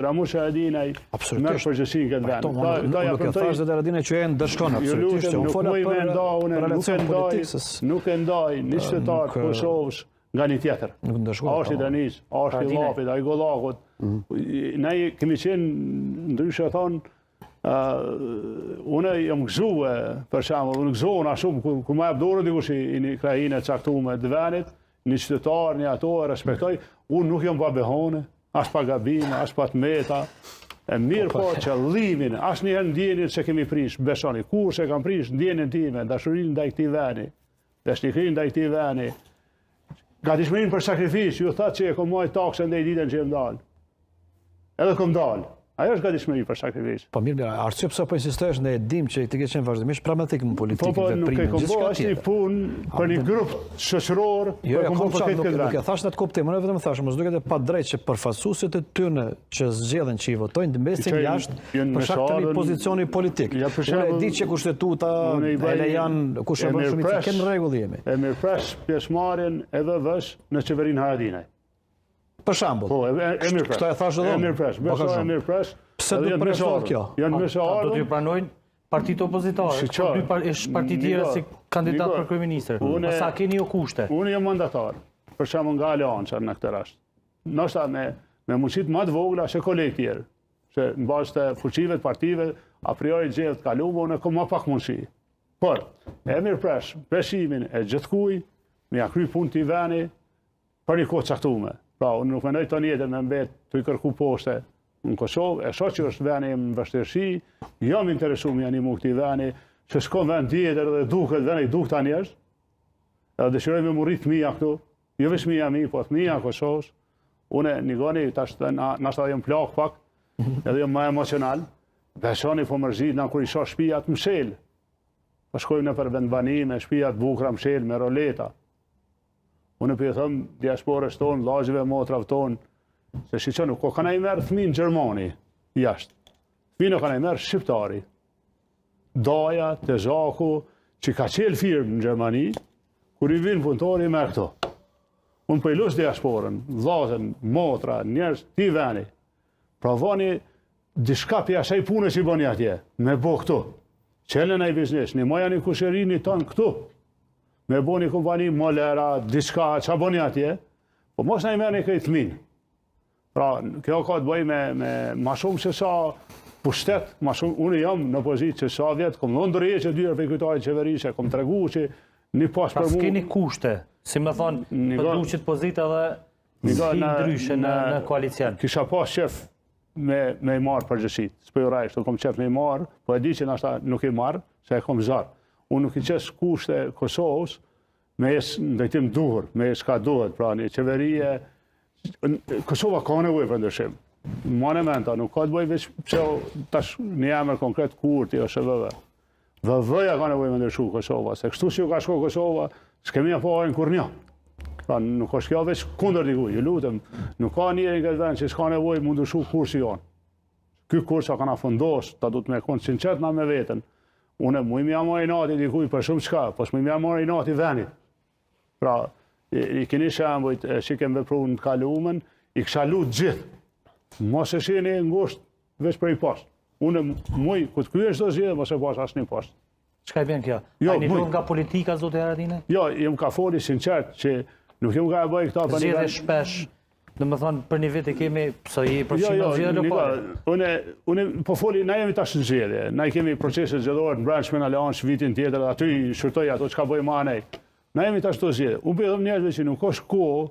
Ramusha Haradinaj merr përgjegjësinë këtë vend. Nuk e thash dhe Haradinaj që e ndërshkon absolutisht. Nuk e ndaj një qytetar të Kosovës nga një tjetër. Ashtë i Danis, ashtë i Llafit, ai Gollakut. Ne kemi qenë ndryshe thonë, unë jam gëzue, për shembull, unë gëzohuna shumë kur më jap dorë dikush i një krajinë e caktuar të venit, një qytetar, një ato e respektoj, unë nuk jam pa behone, as pa gabime, as pa tmeta. E mirë po qëllimin, as njëherë ndjenjën që kemi prish, besoni, kur se kam prish ndjenjën time, dashurinë ndaj këtij veni, dashnërinë ndaj këtij veni, gatishmërinë për sakrificë, ju thatë që e kom marrë taksën ndaj ditën që jam dalë. Edhe kom dalë. Ajo është gatishmëri për sakrificë. Po mirë, arsye pse po insistohesh ne e dim që ti ke qenë vazhdimisht pragmatik në politikë dhe veprime. Po nuk e kom bërë as një punë për një grup shoqëror, jo, nuk e thash në të kuptim, unë vetëm thash, mos duket e padrejtë që përfaqësuesit e tyre që zgjedhen që i votojnë të mbesin jashtë për shkak të një pozicioni politik. Unë e di që kushtetuta e lejon kush e bën shumicë, ken rregull jemi. E mirëpres pjesëmarrjen e VV-s në qeverinë Haradinaj. Për shembull. Po, e mirëpres. Kto e thash edhe. E mirëpres, besoj e mirëpres. Pse do të presohet kjo? Janë mesaardhë. Do t'ju pranojnë partitë opozitare, është parti tjera si kandidat për kryeministër. Sa keni ju kushte? Unë jam mandatar, për shembull nga Aleanca në këtë rast. Ndoshta me mundësi më të vogla se kolegë tjerë. Se në bazë të fuqive të partive, a priori gjellë të kalumë, unë kam më pak mundësi. Por, e mirëpres, besimin e gjithkujt, me ja kry punë t'i veni për një kohë caktuar. Pra, unë nuk mendoj tonë jetën me mbet të i kërku poste në Kosovë, e shoh që është veni në vështirësi, jam interesuar me animu këtij veni, që s'ka vend tjetër dhe duket veni duk tani është. Edhe dëshiroj me murrit fëmia këtu, jo vetëm fëmia mi, po fëmia e Kosovës. Unë nigoni tash nashta jam plak pak, edhe jam më emocional. Besoni po mërzit na kur i shoh shtëpia të mshel. Po shkojmë në për vendbanime, shtëpia të bukura mshel me roleta. Unë për i thëmë diasporës tonë, lagjive, motrave tonë, se shqyqonu, ko kanë i merë fëmin Gjermani, jashtë. Fëmin o kanë i merë Shqiptari. Daja, Tezaku, që ka qelë firmë në Gjermani, kur i vinë punëtori i merë këto. Unë për i lusë diasporën, vllazën, motra, njerës, ti veni. Pra vani, dishka për asaj punë që i boni atje, me bo këtu. Qelën e i biznes, një moja një kusherini tonë këtu. Me bo një kompani molera, diçka, që boni atje, po mos në i merë një këtë minë. Pra, kjo ka të bëj me ma shumë se sa pushtet, ma shumë, unë jam në pozitë që sa vjetë, kom në ndërje që dyre për kujtojnë qeverishe, kom të regu që një pas për mu... Pas keni kushte, si me thonë, për duqit pozita dhe si ndryshe në koalicion. Kisha pas qef me i marë përgjësit, s'për ju rajshtë, kom qef me i marë, po e di që nashta nuk i marë, se e kom zarë. Unë nuk i qesë kushte Kosovës me jesë ndajtim duhur, me jesë ka duhet, pra një qeverije. Kosova ka nevojë për ndryshim. Monumenta, nuk ka të bëjë veç pse tash një emër konkret kurti ose VV. VV-ja ka nevojë me ndryshu Kosova, se kështu që ka shko Kosova, s'kemi afarin kur një. Pra nuk është kjo veç kundër dikuj, ju lutem, nuk ka njëri këtë vend që s'ka nevojë mu ndryshu kursi jonë. Ky kurs ka na fundos, ta du të me konë sinqert na me veten. Unë mu imi amor i nati dikuj për shumë qka, po s'mu imi amor i nati venit. Pra, i keni shembujt që kem vepru në të kalumen, i kësha lutë gjithë. Mos e sheni ngosht veç për i pas. Unë muj, ku të kryen çdo zgjedhje, mos e pas asë një pas. Çka i bën kjo? A një lumë nga politika, zote Haradinaj? Jo, jem ka foli sinqert që nuk jem ka e bëj këta për një vend. Zgjedhje shpesh. Dhe më thonë, për një vit e kemi, pësa i përqime zgjedhje lokale. Unë po foli, na jemi tash në zgjedhje. Na i kemi proceset zgjedhore në brendshme në Aleancë vitin tjetër, aty shurtoj ato çka bëj ma anej. Na jemi tash të zgjedhje. Unë bëjëm njerëzve që nuk është kohë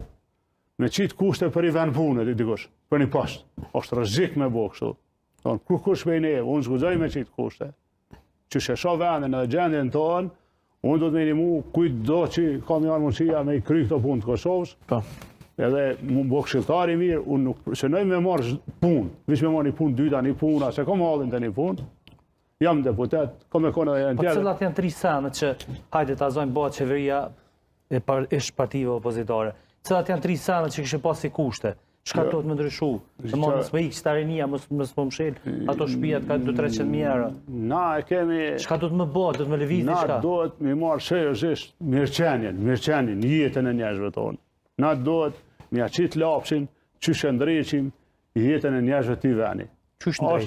me qitë kushte për i vend punët, dikush, për një pastë. Është rrezik me bo kështu. Kur kush me i neve, unë zgudzoj me qitë kushte. Që shesho vendin edhe gjendjen tonë, unë do të me një mu kujt do që kam janë mundësia me i kry këto punë të Kosovës. Edhe mu bo këshiltari mirë, unë nuk sënoj me marrë punë, vish me marrë një punë dyta, një puna, se kom hallin të një punë. Jam deputet, kom e kone dhe janë tjetër. Po cilat janë 3 senet që hajde të azojnë bëhet qeveria ish partive opozitare? Cilat janë 3 senet që kështë pas si kushte? Çka do të më ndryshu? Të mos më ikë starinia, mos më mshel ato shtëpia ka 200-300.000 euro. Na e kemi. Çka do të më bëhet? Do të më lëviz diçka? Na duhet më marr seriozisht mirëqenien, jetën e njerëzve tonë. Na duhet më aqit lapshin, çysh e ndriqim, jetën e njerëzve të veni. Qysh në drejtë?